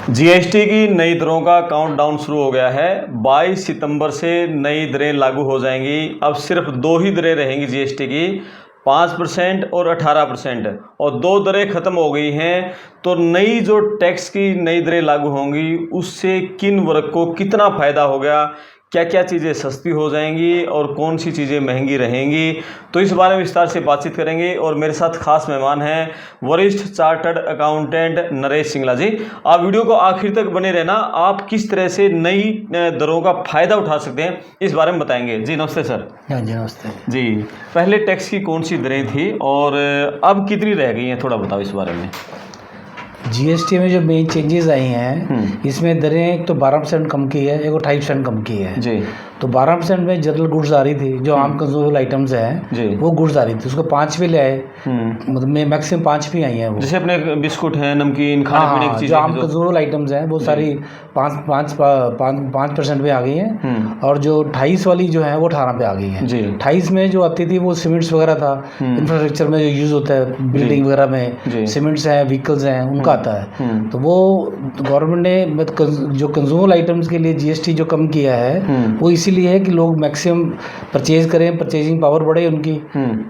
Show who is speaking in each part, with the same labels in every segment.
Speaker 1: GST की नई दरों का काउंटडाउन शुरू हो गया है। 22 सितंबर से नई दरें लागू हो जाएंगी। अब सिर्फ दो ही दरें रहेंगी जीएसटी की, 5% और 18%, और दो दरें ख़त्म हो गई हैं। तो नई जो टैक्स की नई दरें लागू होंगी उससे किन वर्ग को कितना फ़ायदा हो गया, क्या क्या चीज़ें सस्ती हो जाएंगी और कौन सी चीज़ें महंगी रहेंगी, तो इस बारे में विस्तार से बातचीत करेंगे। और मेरे साथ खास मेहमान हैं वरिष्ठ चार्टर्ड अकाउंटेंट नरेश सिंगला जी। आप वीडियो को आखिर तक बने रहना, आप किस तरह से नई दरों का फ़ायदा उठा सकते हैं इस बारे में बताएंगे। जी नमस्ते सर।
Speaker 2: हाँ जी नमस्ते
Speaker 1: जी, पहले टैक्स की कौन सी दरें थी और अब कितनी रह गई हैं, थोड़ा बताओ इस बारे में।
Speaker 2: जीएसटी में जो मेन चेंजेस आई हैं इसमें दरें एक तो 12% कम की है, एक 28% कम की है
Speaker 1: जी।
Speaker 2: तो 12% में जनरल गुड्स आ रही थी, जो आम कंज्यूमेबल आइटम्स हैं वो गुड्स आ रही थी, उसको 5 भी ले आए, मतलब मैक्सिमम 5 भी आई हैं वो।
Speaker 1: जैसे अपने बिस्कुट हैं, नमकीन, खाने पीने की चीज़ें,
Speaker 2: जो आम कंज्यूमेबल आइटम्स हैं वो सारी 5% में आ गई हैं। और जो 28 वाली जो है वो 18 पे आ गई है। 28 में जो आती थी वो सीमेंट्स वगैरह था, इंफ्रास्ट्रक्चर में जो यूज़ होता है बिल्डिंग वगैरह में, सीमेंट्स हैं, व्हीकल्स हैं, उनका आता है। तो वो गवर्नमेंट ने जो कंज्यूमर आइटम्स के लिए जीएसटी जो कम किया है वो इसीलिए है कि लोग मैक्सिमम परचेज करें, परचेजिंग पावर बढ़े उनकी,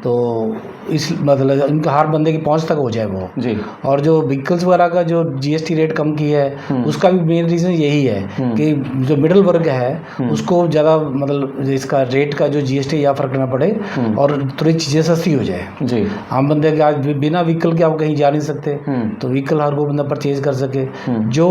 Speaker 2: तो इस मतलब इनका हर बंदे की पहुंच तक हो जाए वो जी। और जो व्हीकल्स वगैरह का जो जीएसटी रेट कम की है उसका भी मेन रीज़न यही है कि जो मिडिल वर्ग है उसको ज़्यादा मतलब इसका रेट का जो जीएसटी या फर्क ना पड़े और थोड़ी चीज़ें सस्ती हो जाए जी। आम बंदे के आज बिना व्हीकल के आप कहीं जा नहीं सकते, तो व्हीकल हर कोई बंदा परचेज कर सके। जो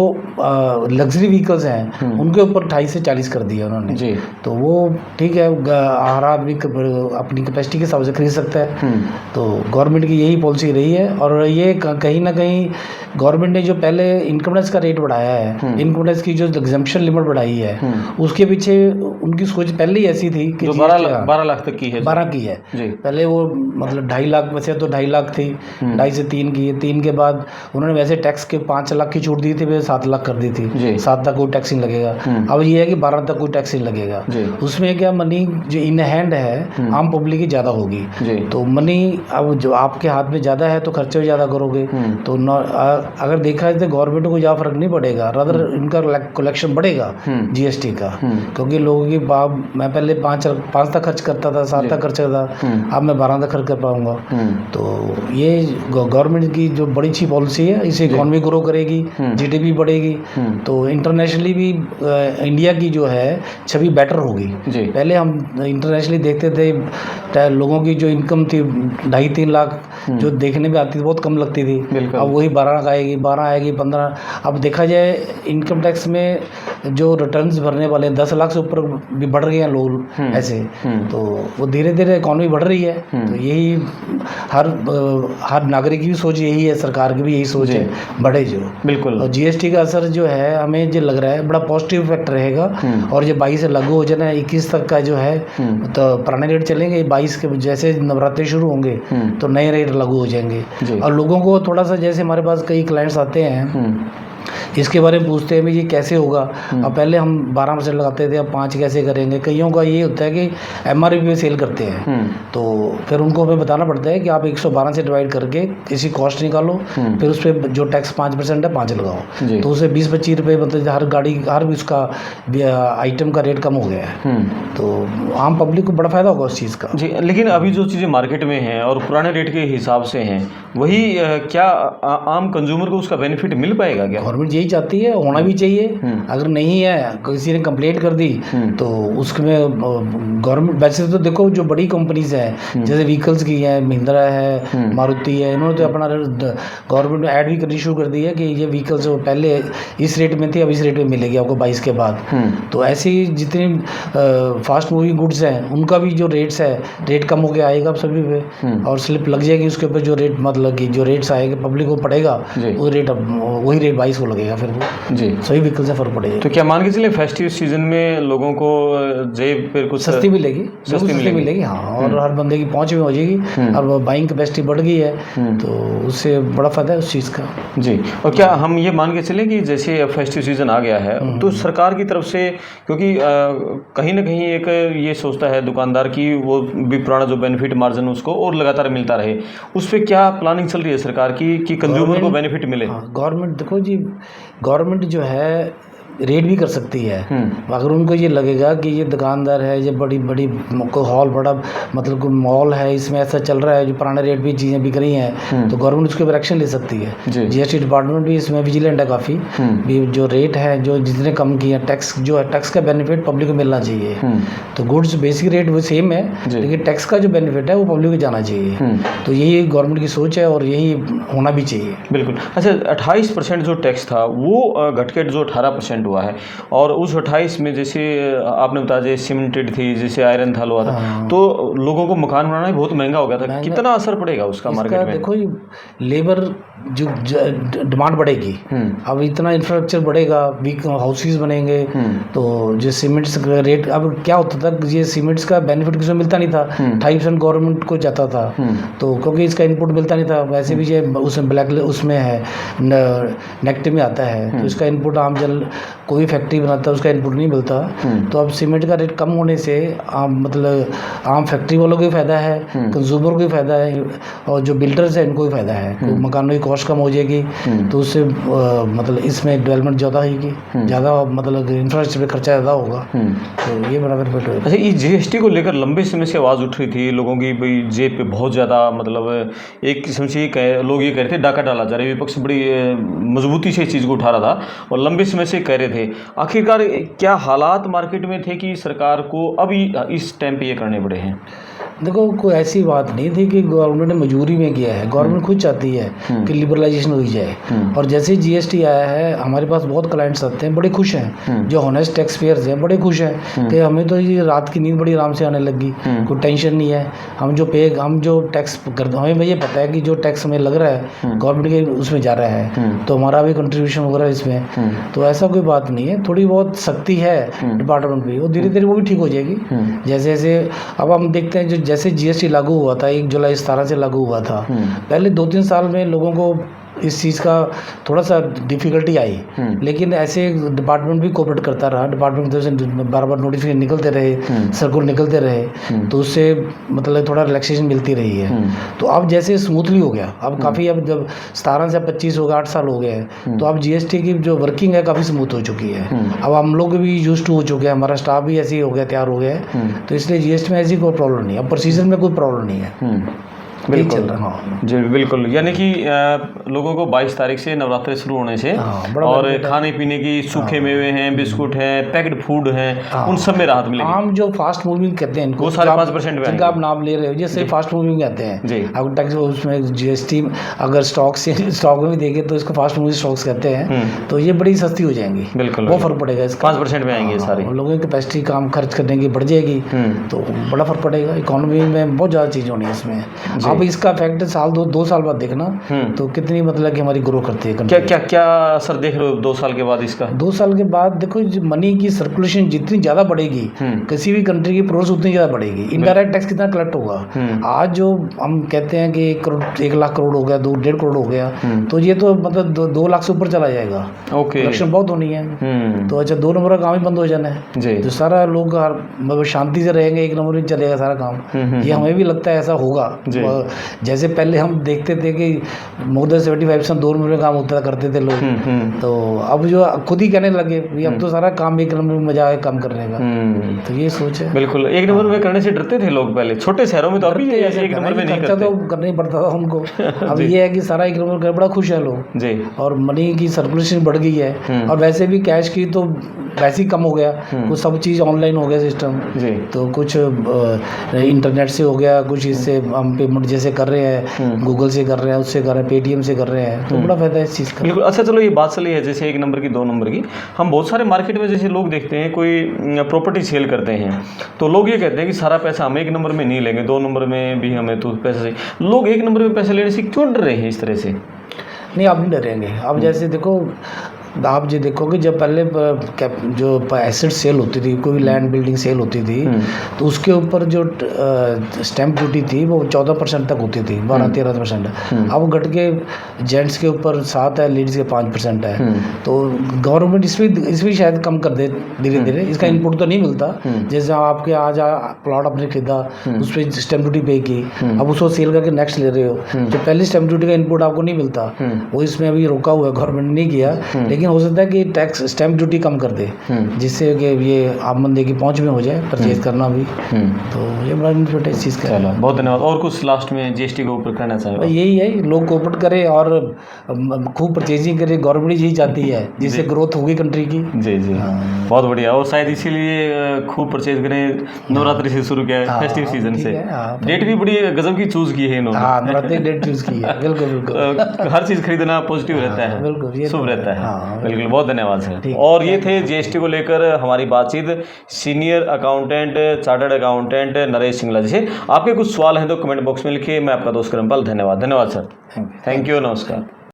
Speaker 2: लग्जरी व्हीकल्स हैं उनके ऊपर 28 से 40 कर दिया उन्होंने जी। तो वो ठीक है, हर आदमी अपनी कैपेसिटी के हिसाब से खरीद सकता है। तो गवर्नमेंट की यही पॉलिसी रही है। और ये कहीं ना कहीं गवर्नमेंट ने जो पहले इनकम टैक्स का रेट बढ़ाया है, इनकम टैक्स की जो एग्जम्पशन लिमिट बढ़ाई है, उसके पीछे उनकी सोच पहले ही ऐसी थी कि
Speaker 1: 12 लाख तक की है,
Speaker 2: 12 की है जी। पहले वो मतलब 2.5 लाख में से तो 2.5 लाख थी, 2.5 से 3 की है, 3 के बाद उन्होंने वैसे टैक्स के 5 लाख की छूट दी थी, वैसे 7 लाख कर दी थी, 7 तक कोई टैक्स नहीं लगेगा। अब ये है कि 12 तक कोई टैक्स नहीं लगेगा। उसमें क्या मनी जो इन हैंड है आम पब्लिक की ज़्यादा होगी, तो मनी अब जो आपके हाथ में ज़्यादा है तो खर्चे भी ज़्यादा करोगे। तो अगर देखा जाए तो गवर्नमेंट को ज़्यादा फर्क नहीं पड़ेगा, रादर इनका कलेक्शन बढ़ेगा जीएसटी का, क्योंकि लोगों की मैं पहले 5 तक खर्च करता था, 7 तक खर्च करता, अब मैं 12 तक खर्च कर पाऊंगा। तो ये गवर्नमेंट की जो बड़ी अच्छी पॉलिसी है, इससे इकॉनमी ग्रो करेगी, जीडीपी बढ़ेगी, तो इंटरनेशनली भी इंडिया की जो है छवि बेटर होगी। पहले हम इंटरनेशनली देखते थे लोगों की जो इनकम थी 2.5-3 लाख जो देखने में आती थी बहुत कम लगती थी, अब वही 12 आएगी, 15। अब देखा जाए इनकम टैक्स में जो रिटर्न्स भरने वाले 10 लाख से ऊपर भी बढ़ रहे हैं लोग ऐसे, तो वो धीरे धीरे इकॉनमी बढ़ रही है। तो यही हर नागरिक की भी सोच यही है, सरकार की भी यही सोच है, बढ़े जो बिल्कुल। और जीएसटी का असर जो है हमें जो लग रहा है बड़ा पॉजिटिव इफेक्ट रहेगा। और जो 22 से लागू हो जाना 21 तक का जो है तो पुराने रेट चलेंगे, 22 के जैसे नवरात्रि शुरू होंगे तो नए रेट लागू हो जाएंगे। और लोगों को थोड़ा सा, जैसे हमारे पास कई क्लाइंट्स आते हैं इसके बारे में पूछते हैं ये कैसे होगा। अब पहले हम 12% लगाते थे, अब 5 कैसे करेंगे। कईयों का ये होता है कि एमआरपी पे सेल करते हैं, तो फिर उनको हमें बताना पड़ता है कि आप 112 से डिवाइड करके किसी कॉस्ट निकालो, फिर उस पर जो टैक्स 5% है 5 लगाओ, तो उसे 20-25 रुपये मतलब हर गाड़ी हर उसका आइटम का रेट कम हो गया है। तो आम पब्लिक को बड़ा फ़ायदा होगा उस चीज़ का
Speaker 1: जी। लेकिन अभी जो चीज़ें मार्केट में हैं और पुराने रेट के हिसाब से हैं, वही क्या आम कंज्यूमर को उसका बेनिफिट मिल पाएगा क्या?
Speaker 2: गवर्नमेंट यही चाहती है, होना भी चाहिए। अगर नहीं है, किसी ने कंप्लेंट कर दी तो उसमें गवर्नमेंट, वैसे तो देखो जो बड़ी कंपनीज हैं जैसे व्हीकल्स की है, महिंद्रा है, मारुति है, इन्होंने तो अपना गवर्नमेंट में ऐड भी करनी शुरू कर दी है कि ये व्हीकल्स पहले इस रेट में थी, अब इस रेट में मिलेगी आपको 22 के बाद। तो ऐसी जितनी फास्ट मूविंग गुड्स हैं उनका भी जो रेट्स है रेट कम हो गया आएगा सभी पे, और स्लिप लग जाएगी उसके ऊपर, जो रेट मतलब कि जो रेट्स आएगा पब्लिक को पड़ेगा वो रेट, वही रेट 22 को लगेगा, फिर वो जी सभी व्हीकल से फर्क पड़ेगा।
Speaker 1: तो क्या मान के चलिए फेस्टिव सीजन में लोगों को जेब पर कुछ
Speaker 2: सस्ती मिलेगी, सस्ती मिलेगी हाँ, और हर बंदे की पहुंच में हो जाएगी। अब बाइंग कैपेसिटी बढ़ गई है तो उससे बड़ा फायदा है उस चीज़ का
Speaker 1: जी। और क्या हम ये मान के चले कि जैसे फेस्टिव सीजन आ गया है तो सरकार की तरफ से, क्योंकि कहीं ना कहीं एक ये सोचता है दुकानदार की वो भी पुराना जो बेनिफिट मार्जिन उसको और लगातार मिलता रहे, उस पर क्या प्लानिंग चल रही है सरकार की कि कंज्यूमर को बेनिफिट मिले?
Speaker 2: गवर्नमेंट देखो जी, गवर्नमेंट जो है रेट भी कर सकती है। अगर उनको ये लगेगा कि ये दुकानदार है, ये बड़ी बड़ी कोई हॉल बड़ा मतलब कोई मॉल है, इसमें ऐसा चल रहा है जो पुराने रेट भी चीज़ें बिक रही हैं, तो गवर्नमेंट उसके ऊपर एक्शन ले सकती है। जीएसटी डिपार्टमेंट भी इसमें विजिलेंट है काफ़ी, भी जो रेट है जो जितने कम किए, टैक्स जो है टैक्स का बेनिफिट पब्लिक को मिलना चाहिए। तो गुड्स बेसिक रेट वो सेम है, लेकिन टैक्स का जो बेनिफिट है वो पब्लिक को जाना चाहिए। तो यही गवर्नमेंट की सोच है और यही होना भी चाहिए।
Speaker 1: बिल्कुल। अच्छा, 28% जो टैक्स था वो घट के जो 18% हुआ है, और उस 28 में जैसे आपने बताया जैसे सीमेंटेड थी, जैसे आयरन था, लोहा था, तो लोगों को मकान बनाना ही बहुत महंगा हो गया था। कितना असर पड़ेगा उसका मार्केट में?
Speaker 2: देखो लेबर जो डिमांड बढ़ेगी, अब इतना इंफ्रास्ट्रक्चर बढ़ेगा, वीक हाउसेस बनेंगे, तो जो सीमेंट्स का रेट, अब क्या होता था, ये सीमेंट्स का बेनिफिट किसी को मिलता नहीं था, 2.5% गवर्नमेंट को जाता था, तो क्योंकि इसका इनपुट मिलता नहीं था। वैसे भी ये उसमें ब्लैक उसमें है, नेगेटिव में आता है, तो इसका इनपुट आम जन कोई फैक्ट्री बनाता है उसका इनपुट नहीं मिलता। तो अब सीमेंट का रेट कम होने से मतलब आम फैक्ट्री वालों को भी फायदा है, कंज्यूमर को भी फायदा है, और जो बिल्डर्स है इनको भी फायदा है। मकानों की कॉस्ट कम हो जाएगी, तो उससे मतलब इसमें डेवलपमेंट ज़्यादा होगी, ज़्यादा मतलब इंफ्रास्ट्रक्चर पे खर्चा ज़्यादा होगा, तो ये बड़ा बेनिफिट होगा।
Speaker 1: अच्छा, ये जीएसटी को लेकर लंबे समय से आवाज़ उठ रही थी लोगों की, भाई जेब पे बहुत ज़्यादा मतलब एक किस्म से लोग ये कह रहे थे डाका डाला जा रहा है। विपक्ष बड़ी मजबूती से इस चीज़ को उठा रहा था और लंबे समय से कह रहे थे। आखिरकार क्या हालात मार्केट में थे कि सरकार को अभी इस टाइम पे ये करने पड़े हैं?
Speaker 2: देखो, कोई ऐसी बात नहीं थी कि गवर्नमेंट ने मजबूरी में किया है। गवर्नमेंट खुद चाहती है कि लिबरलाइजेशन हो जाए, और जैसे जीएसटी आया है हमारे पास बहुत क्लाइंट्स आते हैं, बड़े खुश हैं, जो ऑनेस्ट टैक्स पेयर्स हैं बड़े खुश हैं कि हमें तो ये रात की नींद बड़ी आराम से आने लगी, कोई टेंशन नहीं है। हम जो टैक्स करते हैं, हमें ये पता है कि जो टैक्स हमें लग रहा है गवर्नमेंट के उसमें जा रहा है, तो हमारा भी कंट्रीब्यूशन हो रहा है इसमें। तो ऐसा कोई बात नहीं है, थोड़ी बहुत सख्ती है डिपार्टमेंट भी, और धीरे धीरे वो भी ठीक हो जाएगी। जैसे जैसे अब हम देखते हैं, जो जैसे जीएसटी लागू हुआ था 1 जुलाई 17 से लागू हुआ था, पहले 2-3 साल में लोगों को इस चीज़ का थोड़ा सा डिफ़िकल्टी आई, लेकिन ऐसे डिपार्टमेंट भी कोऑपरेट करता रहा। डिपार्टमेंट की तरफ से बार बार नोटिफिकेशन निकलते रहे, सर्कुलर निकलते रहे, तो उससे मतलब थोड़ा रिलैक्सेशन मिलती रही है। तो अब जैसे स्मूथली हो गया, अब काफ़ी, अब जब 17 से 25 हो गया, 8 साल हो गए, तो अब जीएसटी की जो वर्किंग है काफ़ी स्मूथ हो चुकी है। अब हम लोग भी यूज टू हो चुके हैं, हमारा स्टाफ भी ऐसे ही हो गया, तैयार हो गया है, तो इसलिए जीएसटी में ऐसी कोई प्रॉब्लम नहीं है। अब प्रोसीजर में कोई प्रॉब्लम नहीं है।
Speaker 1: बिल्कुल जी, बिल्कुल। यानी कि लोगों को 22 तारीख से नवरात्रि शुरू होने से और खाने पीने की सूखे मेवे हैं, बिस्कुट हैं, पैक्ड फूड हैं, उन सब में राहत मिलेगी।
Speaker 2: आम जो फास्ट मूविंग कहते हैं इनको,
Speaker 1: वो 5.5%
Speaker 2: जिनका आप नाम ले रहे हो, ये सिर्फ फास्ट मूविंग कहते हैं
Speaker 1: जी।
Speaker 2: अगर टैक्स उसमें जीएसटी अगर स्टॉक में भी देखें तो इसको फास्ट मूविंग स्टॉक्स कहते हैं, तो ये बड़ी सस्ती हो जाएंगी।
Speaker 1: बिल्कुल,
Speaker 2: वो फर्क पड़ेगा इसका,
Speaker 1: 5% में आएंगे सारे।
Speaker 2: लोगों की कैपेसिटी काम खर्च करने की बढ़ जाएगी, तो बड़ा फर्क पड़ेगा। इकोनॉमी में बहुत ज़्यादा चीज़ होनी है इसमें। अब इसका इफेक्ट साल 2 साल बाद देखना, तो कितनी मतलब कि हमारी ग्रो करती है।
Speaker 1: क्या असर देख रहे हो 2 साल के बाद इसका?
Speaker 2: 2 साल के बाद देखो, मनी की सर्कुलेशन जितनी ज़्यादा बढ़ेगी, किसी भी कंट्री की प्रोग्रेस उतनी ज़्यादा बढ़ेगी। इनडायरेक्ट टैक्स कितना कलेक्ट होगा? आज जो हम कहते हैं कि 1 लाख करोड़ हो गया, 2-1.5 करोड़ हो गया, तो ये तो मतलब 2 लाख से ऊपर चला जाएगा। कलेक्शन बहुत होनी है, तो अच्छा 2 नंबर का काम ही बंद हो जाना है, तो सारा लोग मतलब शांति से रहेंगे, 1 नंबर में चलेगा सारा काम। ये हमें भी लगता है ऐसा होगा। जैसे पहले हम देखते थे कि मोर देन 75% 2 नंबर में काम होता करते थे लोग, तो अब जो खुद ही कहने लगे अब तो सारा काम 1 नंबर में मजा आए काम करने का, तो ये सोच है।
Speaker 1: बिल्कुल, 1 नंबर में करने से डरते थे लोग पहले, छोटे शहरों में तो अभी ऐसे 1 नंबर में नहीं करते,
Speaker 2: तो करना ही पड़ता था हमको। अब ये है कि सारा 1 नंबर कर, बड़ा खुश है लोग जी, और मनी की सर्कुलेशन बढ़ गई है, और वैसे भी कैश की तो वैसे ही कम हो गया, कुछ सब चीज़ ऑनलाइन हो गया सिस्टम, तो कुछ इंटरनेट से हो गया, कुछ इससे हम पेमेंट जैसे कर रहे हैं, गूगल से कर रहे हैं, उससे कर रहे हैं, पेटीएम से कर रहे हैं, तो बड़ा फायदा है इस चीज़ का।
Speaker 1: बिल्कुल। अच्छा, चलो ये बात चली है जैसे 1 नंबर की 2 नंबर की, हम बहुत सारे मार्केट में जैसे लोग देखते हैं कोई प्रॉपर्टी सेल करते हैं, तो लोग ये कहते हैं कि सारा पैसा हम 1 नंबर में नहीं लेंगे, 2 नंबर में भी हमें तो पैसा चाहिए। लोग 1 नंबर में पैसा लेने से क्यों डर रहे हैं इस तरह से?
Speaker 2: नहीं, आप नहीं डरेंगे। अब जैसे देखो, आप जो देखोगे जब पहले जो एसेट सेल होती थी, कोई भी लैंड बिल्डिंग सेल होती थी, तो उसके ऊपर जो स्टैंप ड्यूटी थी वो 14% तक होती थी, 12-13%। अब वो घट के जेंट्स के ऊपर 7 है, लेडीज़ के 5% है। तो गवर्नमेंट इसमें शायद कम कर दे धीरे धीरे। इसका इनपुट तो नहीं मिलता, जैसे आपके आज प्लॉट आपने खरीदा, उस पर स्टैंप ड्यूटी पे की, अब उसको सेल करके नेक्स्ट ले रहे हो, जो पहले स्टैंप ड्यूटी का इनपुट आपको नहीं मिलता, वो इसमें अभी रोका हुआ है, गवर्नमेंट ने किया। लेकिन हो सकता है कि टैक्स स्टैंप ड्यूटी कम कर दे, जिससे कि ये आम बंदे की पहुंच में हो जाए परचेज करना भी। तो ये बड़ा बेनिफिट है इस चीज़ का।
Speaker 1: चलो बहुत धन्यवाद। और कुछ लास्ट में जीएसटी के ऊपर कहना चाहेंगे?
Speaker 2: यही है, लोग कोऑपरेट करें और खूब परचेजिंग करें, गवर्नमेंट यही चाहती है, जिससे ग्रोथ होगी कंट्री की।
Speaker 1: जी जी, बहुत बढ़िया। और शायद इसीलिए खूब परचेज करें, नवरात्रि से शुरू किया है, फेस्टिव सीजन से। डेट भी बड़ी गजब की चूज की है इन्होंने।
Speaker 2: हाँ, नवरात्रि डेट चूज की है। बिल्कुल बिल्कुल।
Speaker 1: हर चीज़ खरीदना पॉजिटिव रहता है,
Speaker 2: बिल्कुल, ये
Speaker 1: शुभ रहता है।
Speaker 2: हाँ,
Speaker 1: बिल्कुल, बहुत धन्यवाद सर। और ये थे जीएसटी को लेकर हमारी बातचीत senior accountant, chartered accountant Naresh Singla ji से। आपके कुछ सवाल हैं तो कमेंट बॉक्स में लिखिए। मैं आपका दोस्त करमपाल। धन्यवाद। धन्यवाद सर। Thank you. नमस्कार।